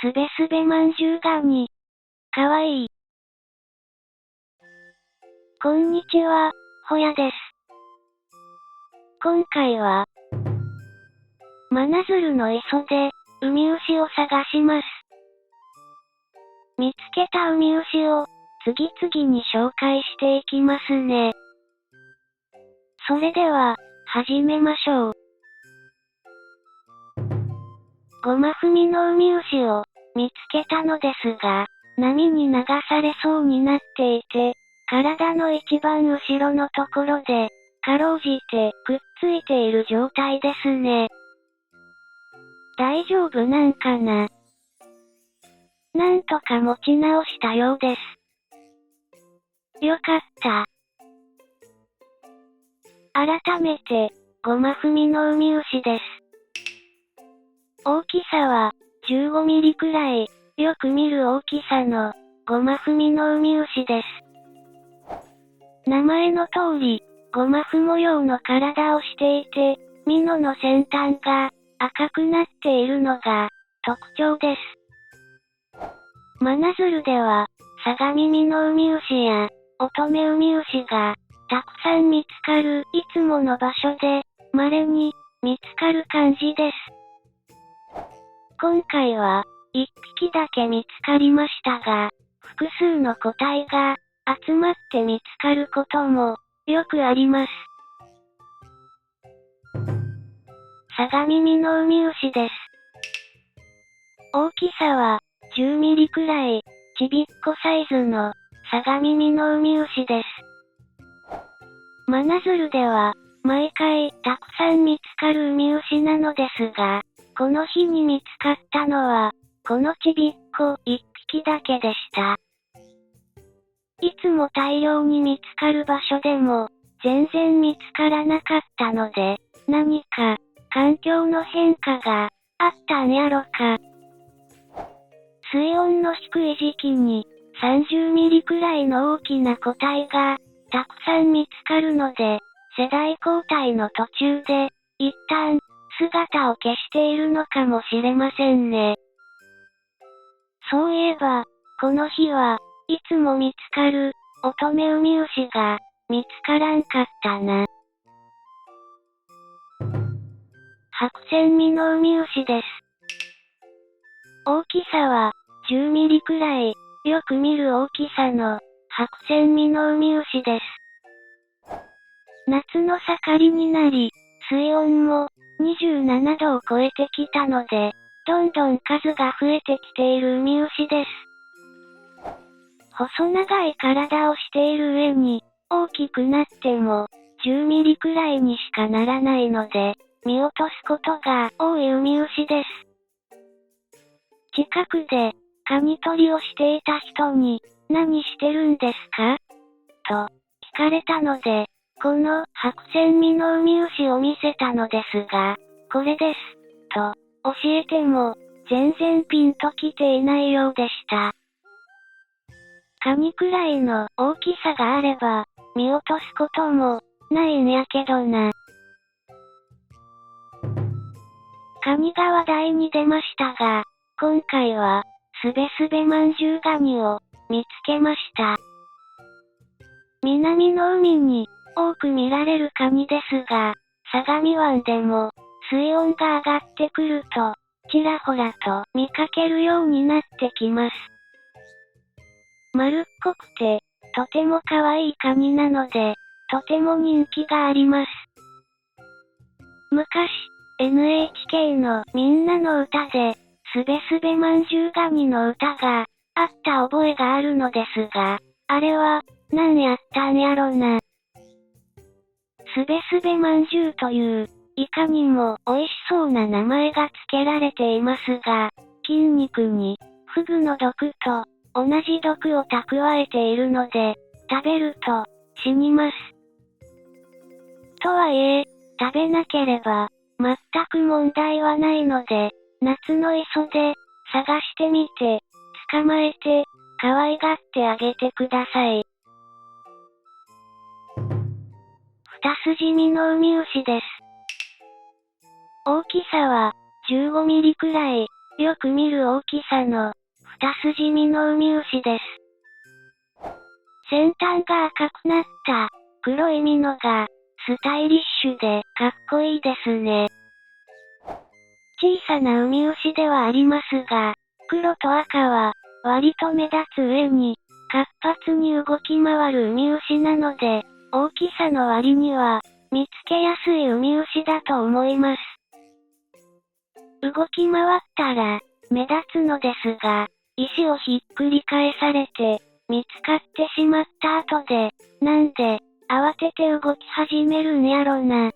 すべすべまんじゅうガニ。かわいい。こんにちは、ほやです。今回は、真鶴の磯で、ウミウシを探します。見つけたウミウシを、次々に紹介していきますね。それでは、始めましょう。ゴマ踏みのウミウシを、見つけたのですが、波に流されそうになっていて、体の一番後ろのところで、かろうじてくっついている状態ですね。大丈夫なんかな？なんとか持ち直したようです。よかった。改めて、ゴマ踏みのウミウシです。大きさは、15ミリくらい、よく見る大きさの、ゴマ踏みのウミウシです。名前の通り、ゴマフ模様の体をしていて、ミノの先端が赤くなっているのが特徴です。真鶴では、サガミミノウミウシや、オトメウミウシが、たくさん見つかるいつもの場所で、稀に見つかる感じです。今回は、1匹だけ見つかりましたが、複数の個体が集まって見つかることもよくあります。サガミミノウミウシです。大きさは10ミリくらい、ちびっこサイズのサガミミノウミウシです。真鶴では毎回たくさん見つかるウミウシなのですが、この日に見つかったのは、このちびっこ1匹だけでした。いつも大量に見つかる場所でも、全然見つからなかったので、何か、環境の変化があったんやろか。水温の低い時期に、30ミリくらいの大きな個体が、たくさん見つかるので、世代交代の途中で、一旦、姿を消しているのかもしれませんね。そういえば、この日は、いつも見つかる、オトメウミウシが、見つからんかったな。白線ミノウミウシです。大きさは、10ミリくらい、よく見る大きさの、白線ミノウミウシです。夏の盛りになり、水温も、27度を超えてきたので、どんどん数が増えてきているウミウシです。細長い体をしている上に、大きくなっても、10ミリくらいにしかならないので、見落とすことが多いウミウシです。近くで、カニ取りをしていた人に、何してるんですか？と、聞かれたので、この白線ミノウミウシを見せたのですが、これです、と、教えても、全然ピンときていないようでした。カニくらいの大きさがあれば、見落とすことも、ないんやけどな。カニが話題に出ましたが、今回は、すべすべまんじゅうガニを、見つけました。南の海に、多く見られるカニですが、相模湾でも、水温が上がってくると、ちらほらと見かけるようになってきます。丸っこくて、とても可愛いカニなので、とても人気があります。昔、NHK のみんなの歌で、すべすべまんじゅうガニの歌が、あった覚えがあるのですが、あれは、なんやったんやろな。すべすべまんじゅうという、いかにも美味しそうな名前が付けられていますが、筋肉に、フグの毒と、同じ毒を蓄えているので、食べると、死にます。とはいえ、食べなければ、全く問題はないので、夏の磯で、探してみて、捕まえて、可愛がってあげてください。二筋ミノウミウシです。大きさは、15ミリくらい、よく見る大きさの、二筋身のウミウシです。先端が赤くなった、黒い実のが、スタイリッシュで、かっこいいですね。小さなウミウシではありますが、黒と赤は、割と目立つ上に、活発に動き回るウミウシなので、大きさの割には、見つけやすいウミウシだと思います。動き回ったら、目立つのですが、石をひっくり返されて、見つかってしまった後で、なんで、慌てて動き始めるんやろな。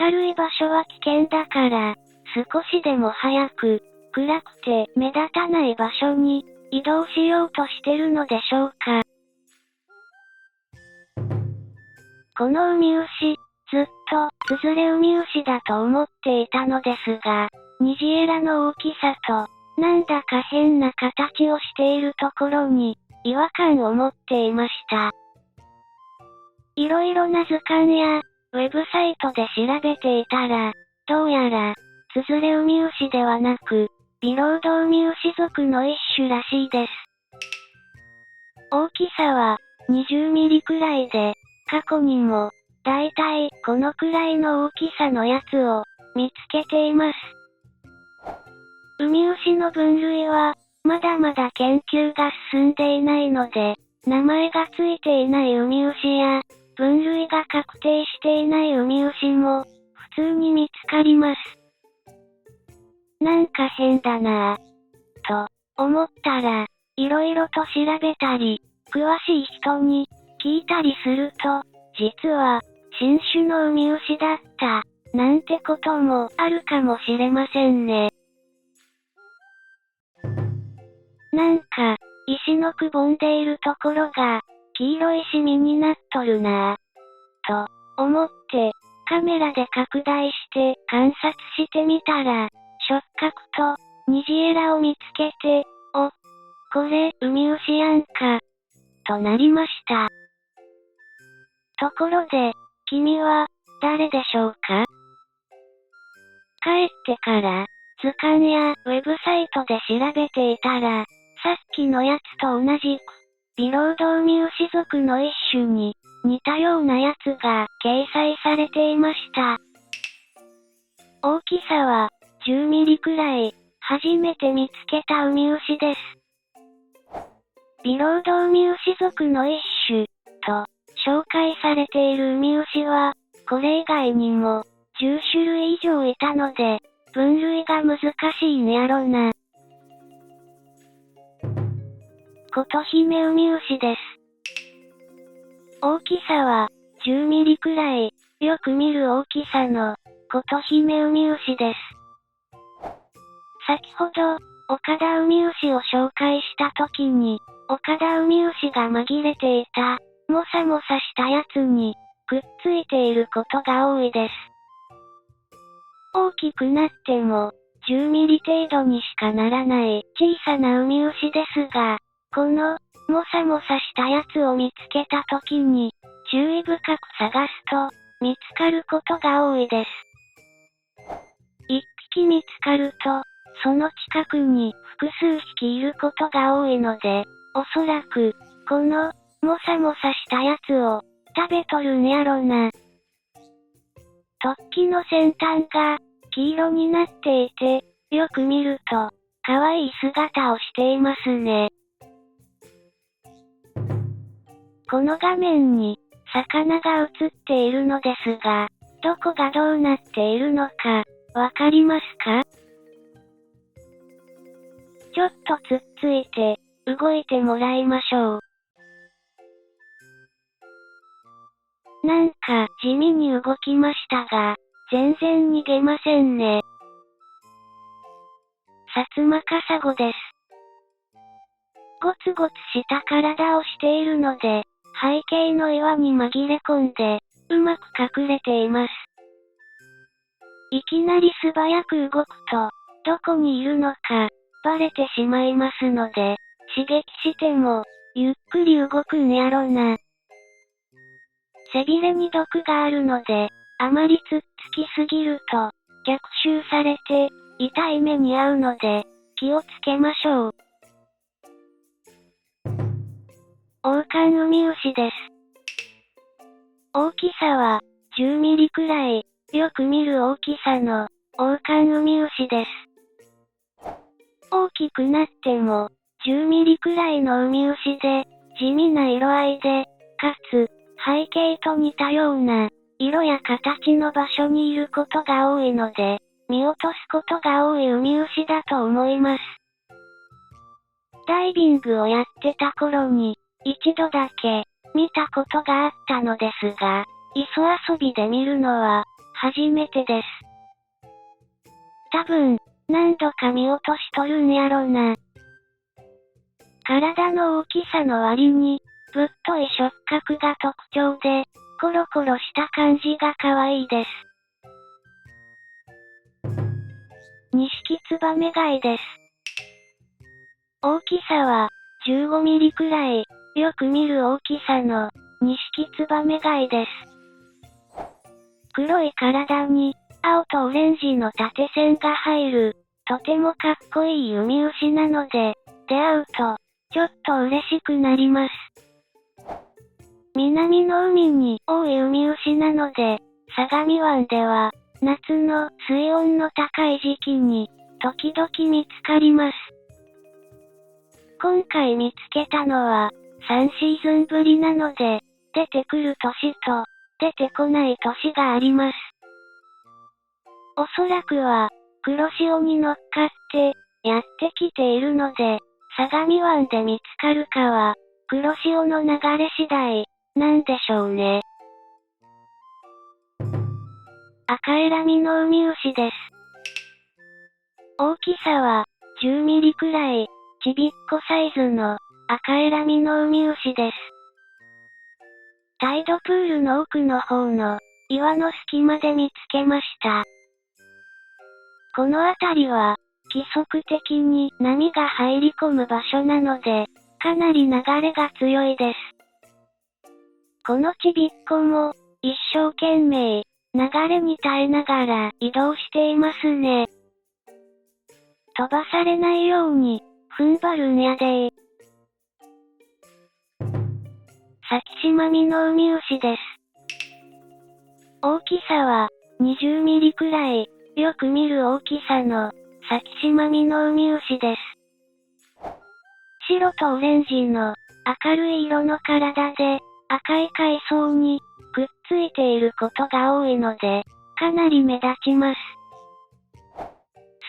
明るい場所は危険だから、少しでも早く、暗くて目立たない場所に移動しようとしてるのでしょうか。このウミウシ、ずっと、スズレウミウシだと思っていたのですが、虹エラの大きさと、なんだか変な形をしているところに、違和感を持っていました。いろいろな図鑑や、ウェブサイトで調べていたら、どうやら、スズレウミウシではなく、ビロウドウミウシ属の一種らしいです。大きさは、20ミリくらいで、過去にも、だいたいこのくらいの大きさのやつを、見つけています。ウミウシの分類は、まだまだ研究が進んでいないので、名前がついていないウミウシや、分類が確定していないウミウシも、普通に見つかります。なんか変だなぁ。と、思ったら、いろいろと調べたり、詳しい人に、聞いたりすると、実は、新種のウミウシだった、なんてこともあるかもしれませんね。なんか、石のくぼんでいるところが、黄色いシミになっとるなぁ。と、思って、カメラで拡大して観察してみたら、触覚と、虹エラを見つけて、お、これ、ウミウシやんか、となりました。ところで、君は、誰でしょうか？帰ってから、図鑑やウェブサイトで調べていたら、さっきのやつと同じく、ビロウドウミウシ属の一種に、似たようなやつが掲載されていました。大きさは、10ミリくらい、初めて見つけたウミウシです。ビロウドウミウシ属の一種、と、紹介されているウミウシは、これ以外にも、10種類以上いたので、分類が難しいんやろな。コトヒメウミウシです。大きさは、10ミリくらい、よく見る大きさの、コトヒメウミウシです。先ほど、オカダウミウシを紹介した時に、オカダウミウシが紛れていた、もさもさしたやつに、くっついていることが多いです。大きくなっても、10ミリ程度にしかならない小さなウミウシですが、この、もさもさしたやつを見つけた時に、注意深く探すと、見つかることが多いです。一匹見つかると、その近くに複数匹いることが多いので、おそらく、この、もさもさしたやつを、食べとるんやろな。突起の先端が、黄色になっていて、よく見ると、可愛い姿をしていますね。この画面に、魚が映っているのですが、どこがどうなっているのか、わかりますか？ちょっとつっついて、動いてもらいましょう。なんか、地味に動きましたが、全然逃げませんね。サツマカサゴです。ゴツゴツした体をしているので、背景の岩に紛れ込んで、うまく隠れています。いきなり素早く動くと、どこにいるのか、バレてしまいますので、刺激しても、ゆっくり動くんやろな。背びれに毒があるので、あまりつっつきすぎると、逆襲されて、痛い目に遭うので、気をつけましょう。オオカンウミウシです。大きさは、10ミリくらい、よく見る大きさの、オオカンウミウシです。大きくなっても、10ミリくらいのウミウシで、地味な色合いで、かつ、背景と似たような、色や形の場所にいることが多いので、見落とすことが多いウミウシだと思います。ダイビングをやってた頃に、一度だけ、見たことがあったのですが、磯遊びで見るのは、初めてです。多分、何度か見落としとるんやろな。体の大きさの割に、ぶっとい触覚が特徴で、コロコロした感じが可愛いです。ニシキツバメガイです。大きさは、15ミリくらい、よく見る大きさの、ニシキツバメガイです。黒い体に、青とオレンジの縦線が入る、とてもかっこいいウミウシなので、出会うと、ちょっと嬉しくなります。南の海に多いウミウシなので、相模湾では、夏の水温の高い時期に、時々見つかります。今回見つけたのは、3シーズンぶりなので、出てくる年と、出てこない年があります。おそらくは、黒潮に乗っかって、やってきているので、相模湾で見つかるかは、黒潮の流れ次第、なんでしょうね。赤エラミのウミウシです。大きさは、10ミリくらい、ちびっこサイズの、赤エラミのウミウシです。タイドプールの奥の方の、岩の隙間で見つけました。この辺りは、規則的に波が入り込む場所なので、かなり流れが強いです。このちびっこも、一生懸命、流れに耐えながら移動していますね。飛ばされないように、踏ん張るんやでー。サキシマミのウミウシです。大きさは、20ミリくらい、よく見る大きさの、サキシマミのウミウシです。白とオレンジの、明るい色の体で、赤い海藻に、くっついていることが多いので、かなり目立ちます。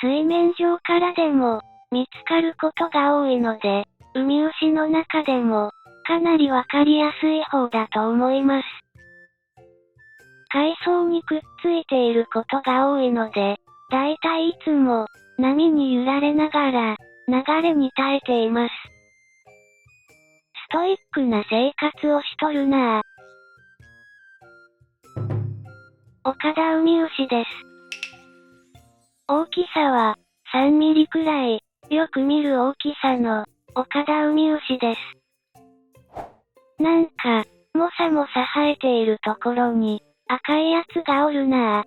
水面上からでも、見つかることが多いので、ウミウシの中でも、かなりわかりやすい方だと思います。海藻にくっついていることが多いので、だいたいいつも、波に揺られながら、流れに耐えています。ストイックな生活をしとるなぁ。オカダウミウシです。大きさは、3ミリくらい、よく見る大きさの、オカダウミウシです。なんか、もさもさ生えているところに、赤いやつがおるな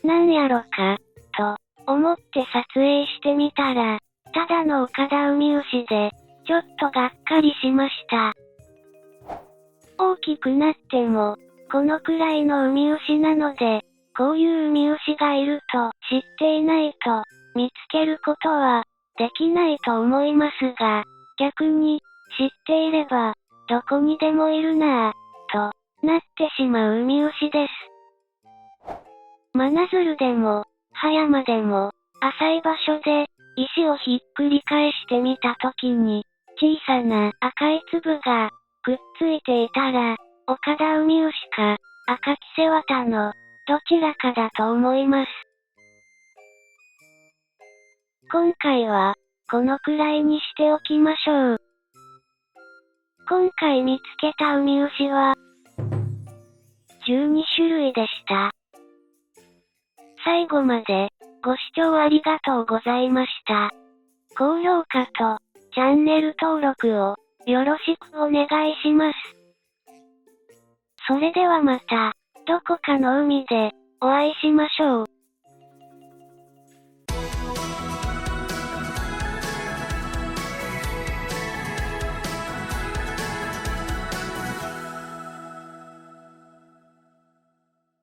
ぁ。なんやろか、と、思って撮影してみたら、ただのオカダウミウシで、ちょっとがっかりしました。大きくなっても、このくらいのウミウシなので、こういうウミウシがいると知っていないと、見つけることは、できないと思いますが、逆に、知っていれば、どこにでもいるなぁ、と、なってしまうウミウシです。真鶴でも、葉山でも、浅い場所で、石をひっくり返してみたときに、小さな赤い粒が、くっついていたら、オカダウミウシか、アカキセワタの、どちらかだと思います。今回は、このくらいにしておきましょう。今回見つけたウミウシは、12種類でした。最後まで、ご視聴ありがとうございました。高評価と、チャンネル登録を、よろしくお願いします。それではまた、どこかの海で、お会いしましょう。